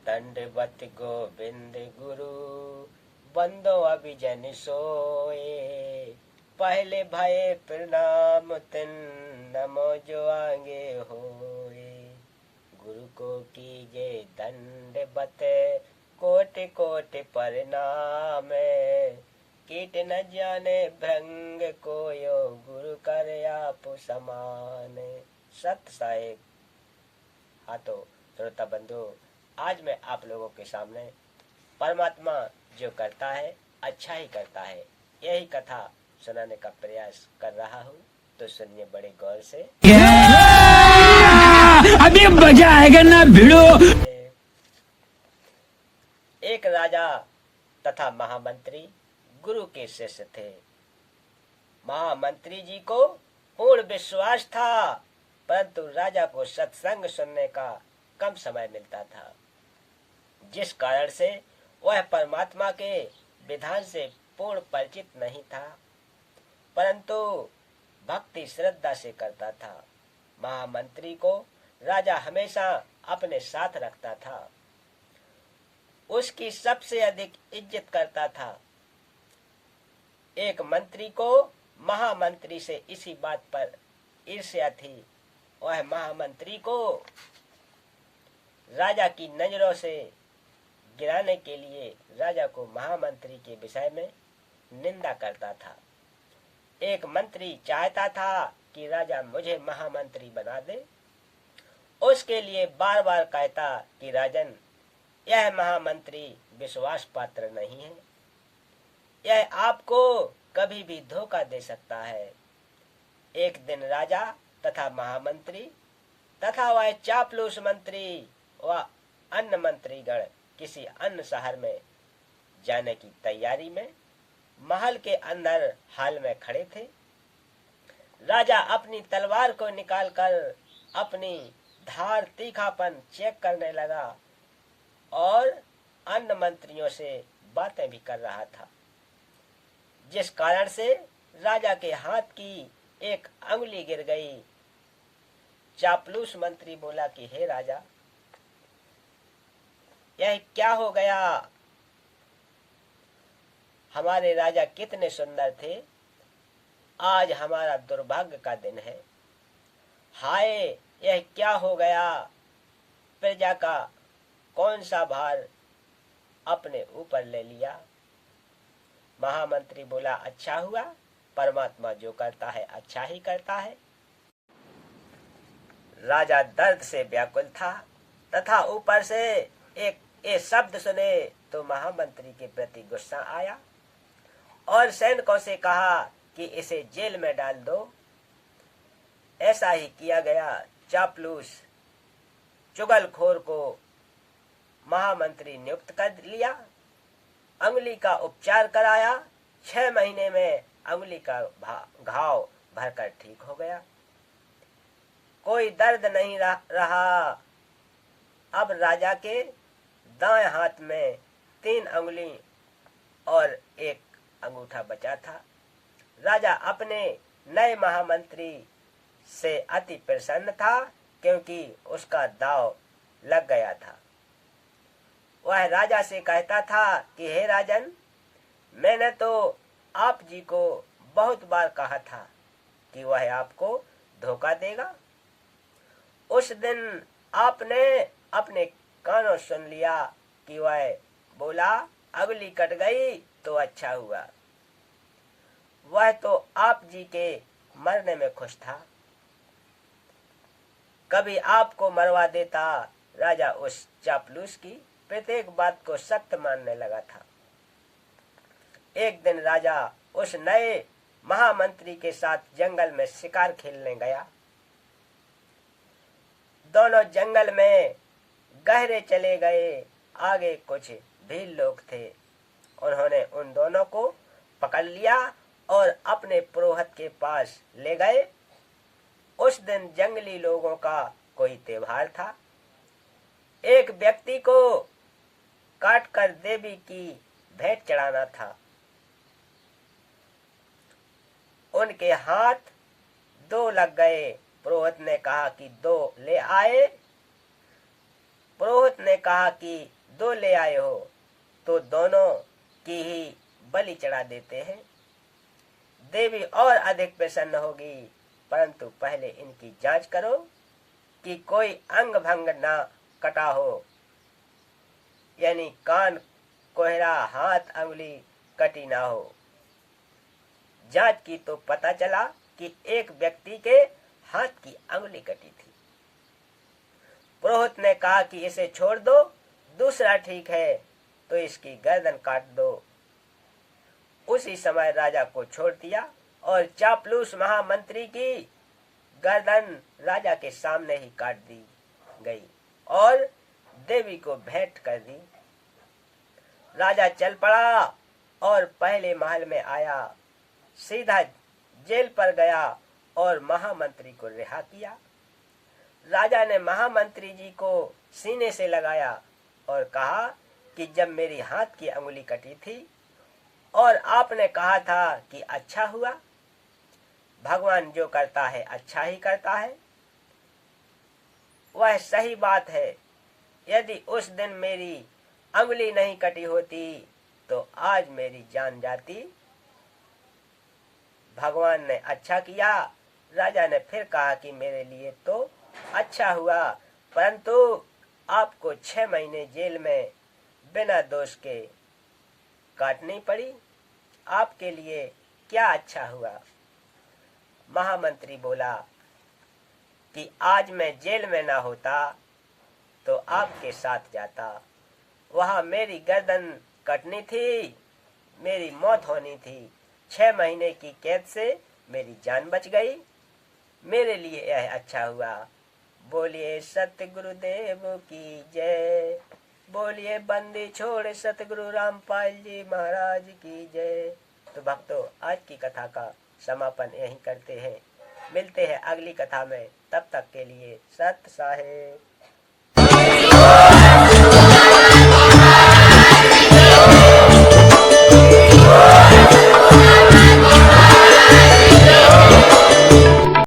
दंडवत गोविंद गुरु बंदो अभिजन सोए। पहले भय प्रणाम तिन नमो जो आगे होए। गुरु को कीजे दंडवत कोट कोट प्रणाम। कीट न जाने भृंग कोयो गुरु कर आप समान। सत साहेब। हाँ तो श्रोता बंधु, आज मैं आप लोगों के सामने परमात्मा जो करता है अच्छा ही करता है, यही कथा सुनाने का प्रयास कर रहा हूँ। तो सुनिए बड़े गौर से। अभी मजा आएगा ना भिड़ो। एक राजा तथा महामंत्री गुरु के शिष्य थे। महामंत्री जी को पूर्ण विश्वास था, परंतु राजा को सत्संग सुनने का कम समय मिलता था, जिस कारण से वह परमात्मा के विधान से पूर्ण परिचित नहीं था, परंतु भक्ति श्रद्धा से करता था। महामंत्री को राजा हमेशा अपने साथ रखता था, उसकी सबसे अधिक इज्जत करता था। एक मंत्री को महामंत्री से इसी बात पर ईर्ष्या थी। वह महामंत्री को राजा की नजरों से गिराने के लिए राजा को महामंत्री के विषय में निंदा करता था। एक मंत्री चाहता था कि राजा मुझे महामंत्री बना दे। उसके लिए बार बार कहता कि राजन, यह महामंत्री विश्वास पात्र नहीं है, यह आपको कभी भी धोखा दे सकता है। एक दिन राजा तथा महामंत्री तथा वह चापलूस मंत्री व अन्य मंत्रीगण किसी अन्य शहर में जाने की तैयारी में महल के अंदर हाल में खड़े थे। राजा अपनी तलवार को निकालकर अपनी धार तीखापन चेक करने लगा और अन्य मंत्रियों से बातें भी कर रहा था, जिस कारण से राजा के हाथ की एक अंगुली गिर गई। चापलूस मंत्री बोला कि हे राजा, यह क्या हो गया? हमारे राजा कितने सुंदर थे, आज हमारा दुर्भाग्य का दिन है। हाय, यह क्या हो गया? प्रजा का कौन सा भार अपने ऊपर ले लिया? महामंत्री बोला, अच्छा हुआ, परमात्मा जो करता है अच्छा ही करता है। राजा दर्द से व्याकुल था तथा ऊपर से एक ये शब्द सुने तो महामंत्री के प्रति गुस्सा आया और सैनिकों से कहा कि इसे जेल में डाल दो। ऐसा ही किया गया। चापलूस चुगलखोर को महामंत्री नियुक्त कर लिया, अंगुली का उपचार कराया। 6 महीने में अंगुली का घाव भरकर ठीक हो गया, कोई दर्द नहीं रहा। अब राजा के दाएं हाथ में 3 अंगुली और एक अंगूठा बचा था। राजा अपने नए महामंत्री से अति प्रसन्न था, क्योंकि उसका दाव लग गया था। वह राजा से कहता था कि हे राजन, मैंने तो आप जी को बहुत बार कहा था कि वह आपको धोखा देगा। उस दिन आपने अपने कानों सुन लिया कि वह बोला अंगुली कट गई तो अच्छा हुआ। वह तो आप जी के मरने में खुश था, कभी आपको मरवा देता। राजा उस चापलूस की प्रत्येक बात को सत्य मानने लगा था। एक दिन राजा उस नए महामंत्री के साथ जंगल में शिकार खेलने गया। दोनों जंगल में गहरे चले गए। आगे कुछ भील लोग थे, उन्होंने उन दोनों को पकड़ लिया और अपने पुरोहित के पास ले गए। उस दिन जंगली लोगों का कोई त्योहार था। एक व्यक्ति को काटकर देवी की भेंट चढ़ाना था। उनके हाथ 2 लग गए। पुरोहित ने कहा कि 2 ले आए। पुरोहित ने ने कहा कि 2 ले आए हो तो दोनों की ही बलि चढ़ा देते हैं। देवी और अधिक प्रसन्न होगी, परंतु पहले इनकी जांच करो कि कोई अंग भंग ना कटा हो, यानी कान, कोहरा, हाथ, अंगुली कटी ना हो। जांच की तो पता चला कि एक व्यक्ति के हाथ की अंगुली कटी थी। पुरोहित ने कहा कि इसे छोड़ दो, दूसरा ठीक है तो इसकी गर्दन काट दो। उसी समय राजा को छोड़ दिया और चापलूस महामंत्री की गर्दन राजा के सामने ही काट दी गई और देवी को भेंट कर दी। राजा चल पड़ा और पहले महल में आया, सीधा जेल पर गया और महामंत्री को रिहा किया। राजा ने महामंत्री जी को सीने से लगाया और कहा कि जब मेरी हाथ की अंगुली कटी थी और आपने कहा था कि अच्छा हुआ, भगवान जो करता है अच्छा ही करता है, वह सही बात है। यदि उस दिन मेरी अंगुली नहीं कटी होती तो आज मेरी जान जाती। भगवान ने अच्छा किया। राजा ने फिर कहा कि मेरे लिए तो अच्छा हुआ, परंतु आपको 6 महीने जेल में बिना दोष के काटनी पड़ी। आपके लिए क्या अच्छा हुआ? महामंत्री बोला कि आज मैं जेल में ना होता तो आपके साथ जाता, वहां मेरी गर्दन कटनी थी, मेरी मौत होनी थी। 6 महीने की कैद से मेरी जान बच गई, मेरे लिए यह अच्छा हुआ। बोलिए सत्य गुरुदेव की जय। बोलिए बंदी छोड़ सतगुरु रामपाल जी महाराज की जय। तो भक्तों, आज की कथा का समापन यहीं करते हैं। मिलते हैं अगली कथा में, तब तक के लिए सत साहेब।